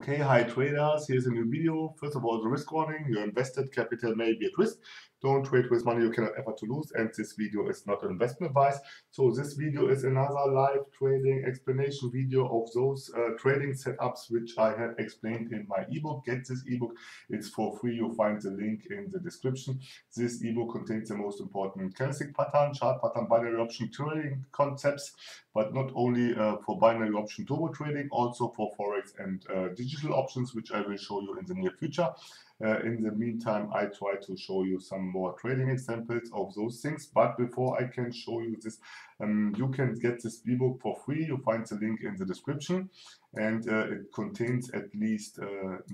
Okay, hi traders, here's a new video. First of all, the risk warning, your invested capital may be at risk. Don't trade with money you cannot afford to lose, and this video is not an investment advice. So this video is another live trading explanation video of those trading setups which I have explained in my ebook. Get this ebook, it's for free, you'll find the link in the description. This ebook contains the most important candlestick pattern, chart pattern, binary option trading concepts, but not only for binary option turbo trading, also for forex and digital options, which I will show you in the near future. In the meantime, I try to show you some more trading examples of those things. But before I can show you this, you can get this ebook for free. You find the link in the description, and it contains at least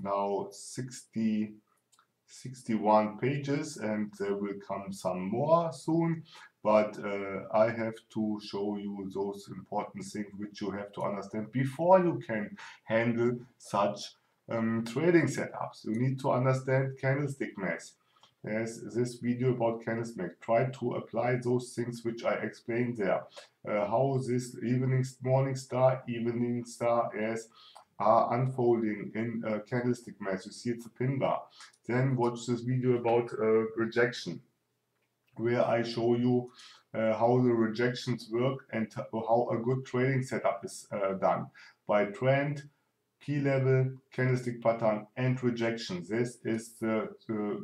now 61 pages, and there will come some more soon. But I have to show you those important things which you have to understand before you can handle such trading setups. You need to understand candlestick math. There's this video about candlestick math. Try to apply those things which I explained there. How this morning star, evening star are unfolding in candlestick math. You see it's a pin bar. Then watch this video about rejection, where I show you how the rejections work and how a good trading setup is done by trend, key level, candlestick pattern, and rejection. This is the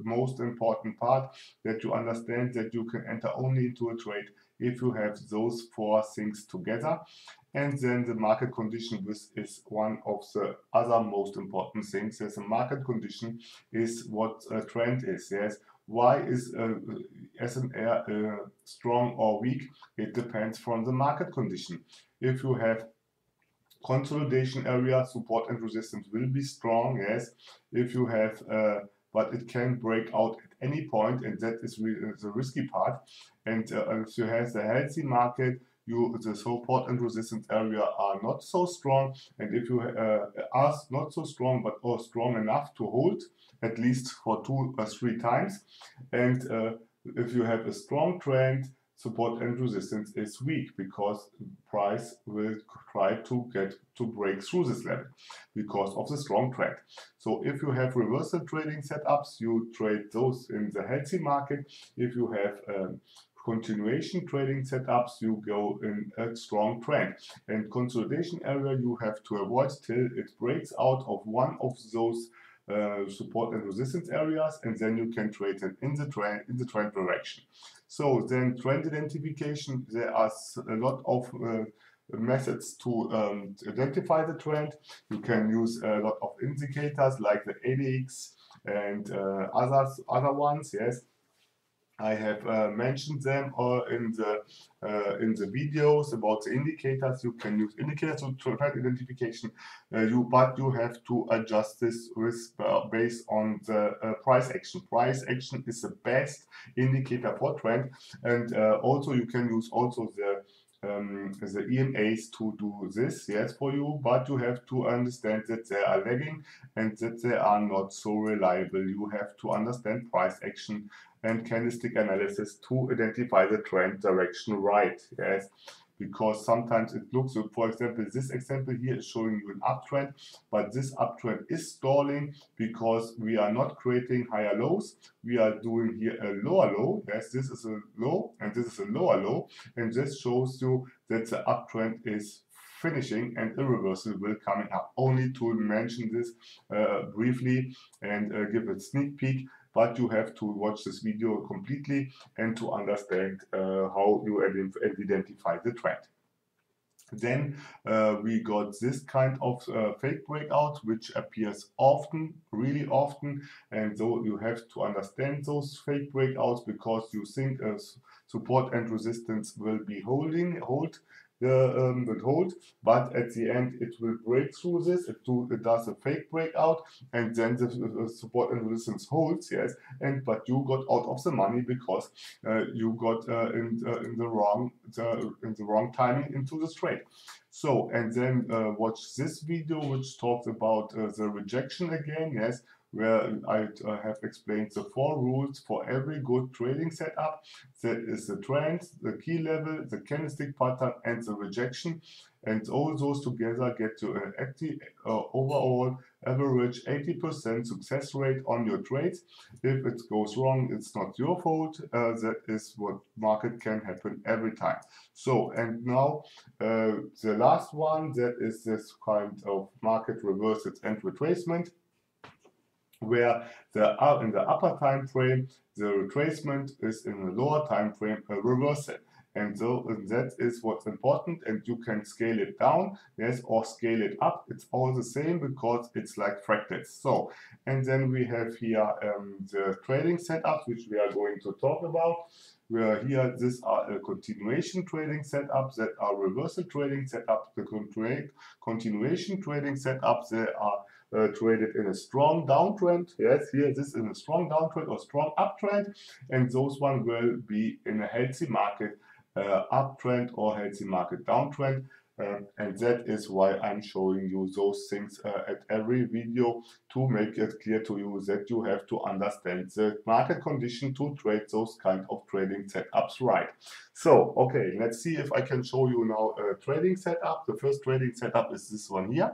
most important part, that you understand that you can enter only into a trade if you have those four things together. And then the market condition, this is one of the other most important things. Yes, a market condition is what a trend is. Yes, why is SNR strong or weak? It depends from the market condition. If you have consolidation area, support and resistance will be strong, yes. If you have, but it can break out at any point, and that is the risky part. And if you have a healthy market, the support and resistance area are not so strong. And if you are not so strong, but are strong enough to hold at least for 2 or 3 times, and if you have a strong trend, support and resistance is weak, because price will try to break through this level because of the strong trend. So if you have reversal trading setups, you trade those in the healthy market. If you have continuation trading setups, you go in a strong trend. And consolidation area you have to avoid till it breaks out of one of those support and resistance areas, and then you can trade it in the trend direction. So then trend identification, there are a lot of methods to identify the trend. You can use a lot of indicators like the ADX and other ones. Yes, I have mentioned them in the videos about the indicators. You can use indicators to trend identification, but you have to adjust this based on the price action. Price action is the best indicator for trend, and also you can use also the EMAs to do this, yes, for you, but you have to understand that they are lagging and that they are not so reliable. You have to understand price action and candlestick analysis to identify the trend direction right, yes, because sometimes it looks, so for example, this example here is showing you an uptrend, but this uptrend is stalling because we are not creating higher lows. We are doing here a lower low. Yes, this is a low and this is a lower low, and this shows you that the uptrend is finishing and a reversal will coming up. Only to mention this briefly and give a sneak peek, but you have to watch this video completely and to understand how you identify the trend. Then we got this kind of fake breakout, which appears often, really often, and so you have to understand those fake breakouts, because you think support and resistance will be hold, but at the end it will break through this. It does a fake breakout, and then the support and resistance holds, yes, but you got out of the money because you got in the wrong timing into this trade. So, and then watch this video which talks about the rejection again, yes, where I have explained the 4 rules for every good trading setup. That is the trend, the key level, the candlestick pattern, and the rejection. and all those together get you an overall average 80% success rate on your trades. If it goes wrong, it's not your fault. That is what market can happen every time. So, and now the last one, that is this kind of market reversals and retracement, where in the upper time frame the retracement is in the lower time frame a reversal. And so that is what's important, and you can scale it down, yes, or scale it up. It's all the same because it's like fractals. So, and then we have here the trading setups, which we are going to talk about. Where here, these are a continuation trading setups, that are reversal trading setups. The continuation trading setups, they are traded in a strong downtrend. Yes, here this is a strong downtrend or strong uptrend, and those one will be in a healthy market uptrend or healthy market downtrend. And that is why I'm showing you those things at every video, to make it clear to you that you have to understand the market condition to trade those kind of trading setups right. So, okay, let's see if I can show you now a trading setup. The first trading setup is this one here.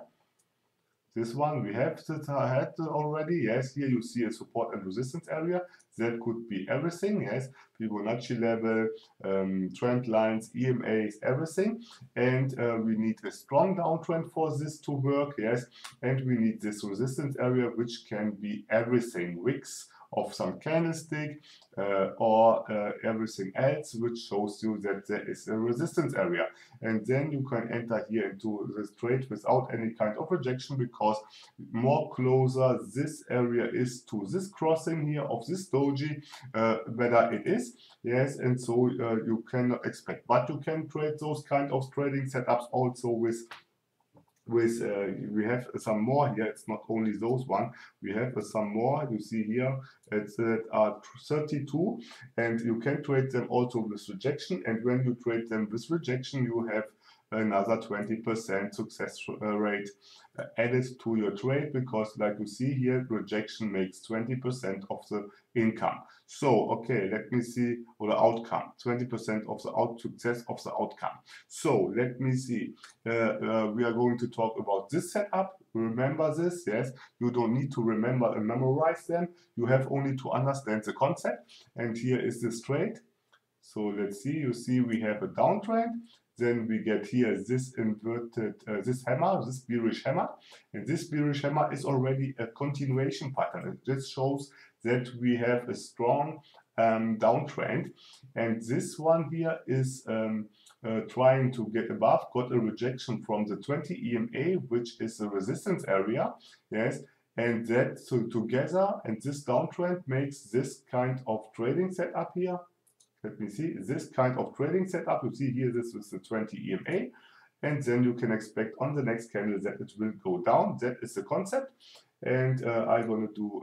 This one we have had already. Yes, here you see a support and resistance area. That could be everything. Yes, Fibonacci level, trend lines, EMAs, everything. And we need a strong downtrend for this to work. Yes, and we need this resistance area, which can be everything. Wicks of some candlestick or everything else, which shows you that there is a resistance area. And then you can enter here into this trade without any kind of rejection, because more closer this area is to this crossing here of this doji, better it is. Yes, and so you cannot expect, but you can trade those kind of trading setups also with we have some more here. It's not only those one, we have some more. You see here it's are 32, and you can trade them also with rejection, and when you trade them with rejection, you have another 20% success rate added to your trade, because like you see here, rejection makes 20% of the income. So, okay, let me see, or the outcome, 20% of the success of the outcome. So, let me see. We are going to talk about this setup. Remember this, yes. You don't need to remember and memorize them. You have only to understand the concept. And here is this trade. So, let's see. You see we have a downtrend. Then we get here this inverted, this hammer, this bearish hammer. And this bearish hammer is already a continuation pattern. This shows that we have a strong downtrend. And this one here is trying to get above, got a rejection from the 20 EMA, which is the resistance area. Yes. And that so together, and this downtrend makes this kind of trading setup here. Let me see, this kind of trading setup, you see here, this is the 20 EMA, and then you can expect on the next candle that it will go down. That is the concept, and I'm going to do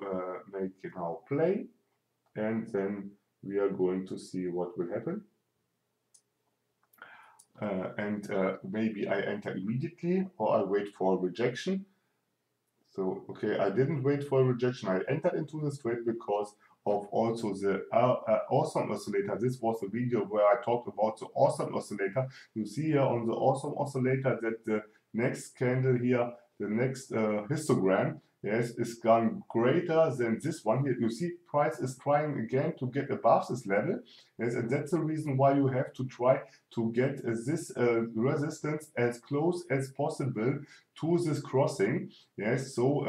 make it now play, and then we are going to see what will happen. Maybe I enter immediately, or I wait for rejection. So, okay, I didn't wait for a rejection. I entered into this trade because of also the awesome oscillator. This was a video where I talked about the awesome oscillator. You see here on the awesome oscillator that the next candle here, the next histogram, yes, is gone greater than this one here. You see price is trying again to get above this level. Yes, and that's the reason why you have to try to get this resistance as close as possible to this crossing. Yes, so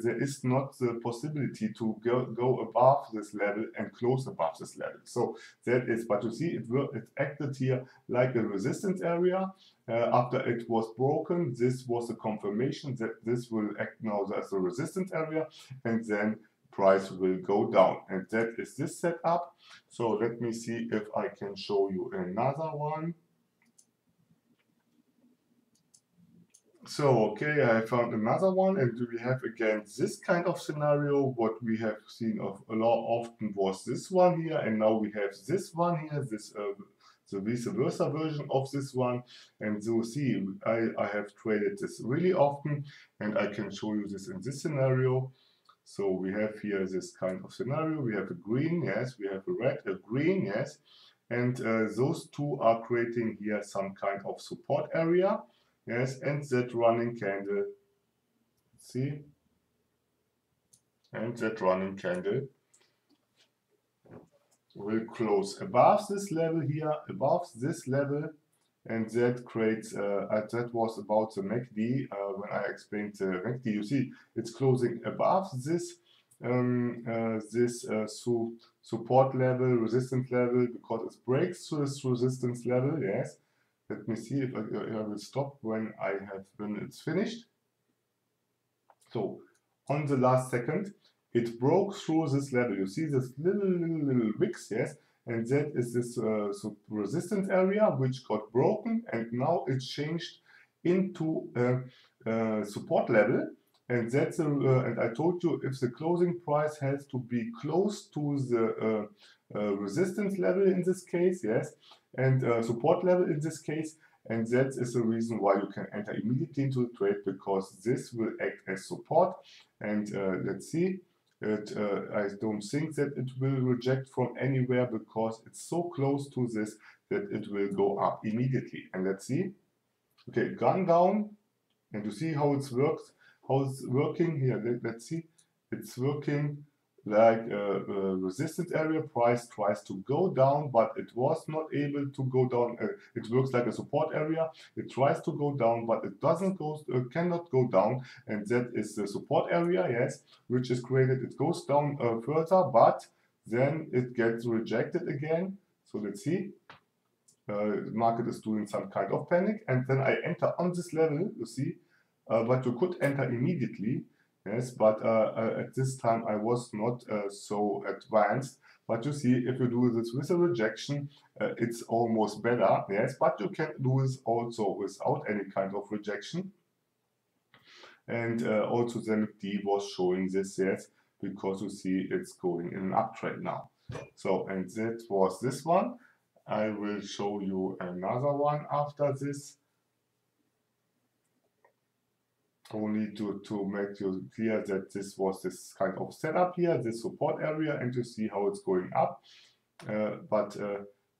there is not the possibility to go above this level and close above this level. So that is, but you see it acted here like a resistance area. After it was broken, this was a confirmation that this will act now as a resistance area, and then price will go down. And that is this setup. So let me see if I can show you another one. So, okay, I found another one, and we have again this kind of scenario. What we have seen of a lot often was this one here, and now we have this one here, this the vice versa version of this one. And so see, I have traded this really often, and I can show you this in this scenario. So we have here this kind of scenario. We have a green, yes, we have a red, a green, yes, and those two are creating here some kind of support area. yes, and that running candle, see, and that running candle will close above this level here, above this level, and that creates, that was about the MACD, when I explained the MACD, you see, it's closing above this, support level, resistance level, because it breaks through this resistance level, yes. Let me see if I will stop when it's finished. So, on the last second, it broke through this level. You see this little wicks, yes? And that is this resistance area which got broken, and now it's changed into support level. And that's and I told you, if the closing price has to be close to the resistance level in this case, yes, and support level in this case, and that is the reason why you can enter immediately into the trade, because this will act as support. And let's see, I don't think that it will reject from anywhere, because it's so close to this that it will go up immediately. And let's see, okay, gone down, and you see how it's working here. Let's see, it's working like a resistance area. Price tries to go down, but it was not able to go down. It works like a support area. It tries to go down, but it cannot go down, and that is the support area, yes, which is created. It goes down further, but then it gets rejected again. So let's see. The market is doing some kind of panic, and then I enter on this level, you see, but you could enter immediately, yes, but at this time I was not so advanced. But you see, if you do this with a rejection, it's almost better, yes, but you can do this also without any kind of rejection. And also the MACD was showing this, yes, because you see it's going in an uptrend now. So, and that was this one. I will show you another one after this, only to make you clear that this was this kind of setup here, this support area, and you see how it's going up.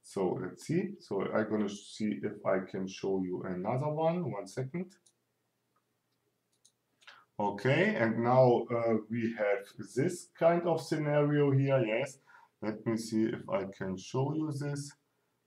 So let's see. So I'm going to see if I can show you another one. 1 second. Okay, and now we have this kind of scenario here, yes. Let me see if I can show you this.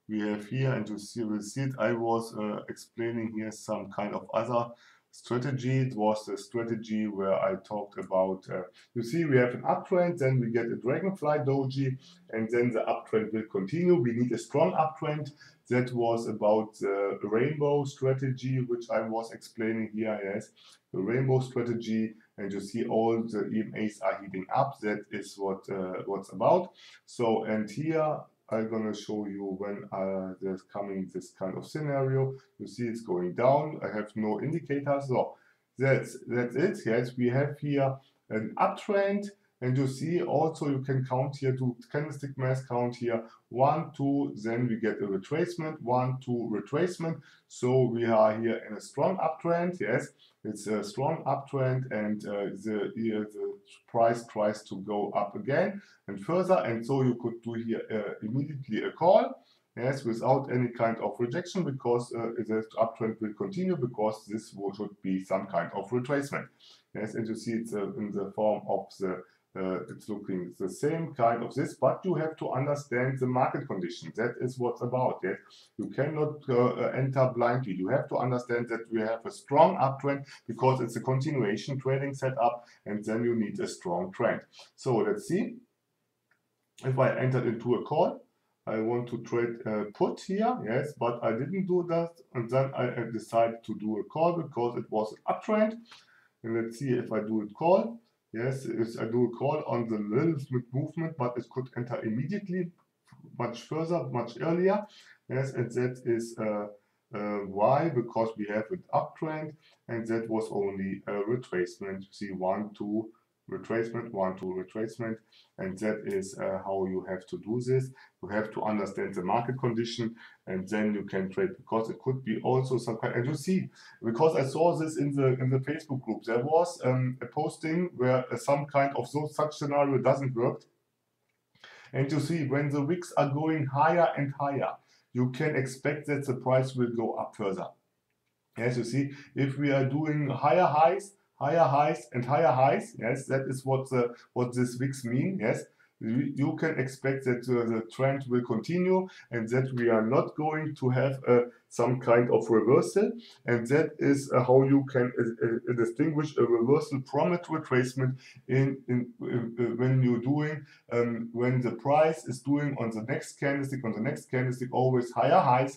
We have here, and you will see it, I was explaining here some kind of other strategy. It was the strategy where I talked about, you see, we have an uptrend, then we get a dragonfly doji, and then the uptrend will continue. We need a strong uptrend. That was about the rainbow strategy, which I was explaining here, yes. The rainbow strategy, and you see all the EMAs are heating up. That is what's about. So, and here I'm going to show you when there's coming this kind of scenario. You see it's going down. I have no indicators. So that's it. Yes, we have here an uptrend, and you see also you can count here to candlestick mass count here 1, 2, then we get a retracement, 1, 2 retracement. So we are here in a strong uptrend. Yes, it's a strong uptrend, and the price tries to go up again and further, and so you could do here immediately a call, yes, without any kind of rejection, because the uptrend will continue, because this should be some kind of retracement. Yes, and you see it's in the form of the it's looking the same kind of this, but you have to understand the market condition. That is what's about. Yes, you cannot enter blindly. You have to understand that we have a strong uptrend, because it's a continuation trading setup, and then you need a strong trend. So let's see. If I entered into a call, I want to trade put here, yes, but I didn't do that, and then I decided to do a call because it was an uptrend. And let's see if I do a call. Yes, I do a call on the little movement, but it could enter immediately, much further, much earlier. Yes, and that is why, because we have an uptrend, and that was only a retracement. You see 1, 2 retracement, 1, 2 retracement, and that is how you have to do this. You have to understand the market condition, and then you can trade, because it could be also some kind. And you see, because I saw this in the Facebook group, there was a posting where some kind of such scenario doesn't work. And you see, when the wicks are going higher and higher, you can expect that the price will go up further. Yes, you see, if we are doing higher highs and higher highs, yes, that is what this wicks mean. Yes, you can expect that the trend will continue and that we are not going to have some kind of reversal, and that is how you can distinguish a reversal from a retracement when you're doing when the price is doing on the next candlestick always higher highs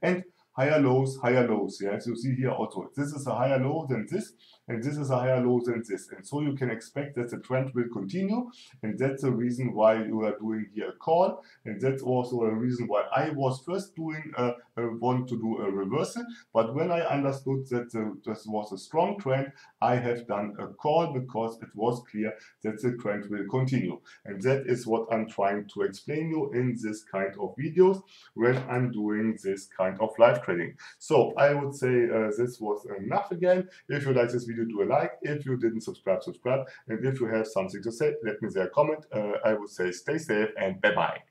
and higher lows. Yes, you see here also, this is a higher low than this, and this is a higher low than this. And so you can expect that the trend will continue, and that's the reason why you are doing here a call, and that's also a reason why I was first doing want to do a reversal. But when I understood that this was a strong trend, I have done a call because it was clear that the trend will continue. And that is what I'm trying to explain you in this kind of videos when I'm doing this kind of live trading. So I would say this was enough again. If you like this video, do a like. If you didn't subscribe, subscribe. And if you have something to say, let me say a comment. I would say stay safe and bye-bye.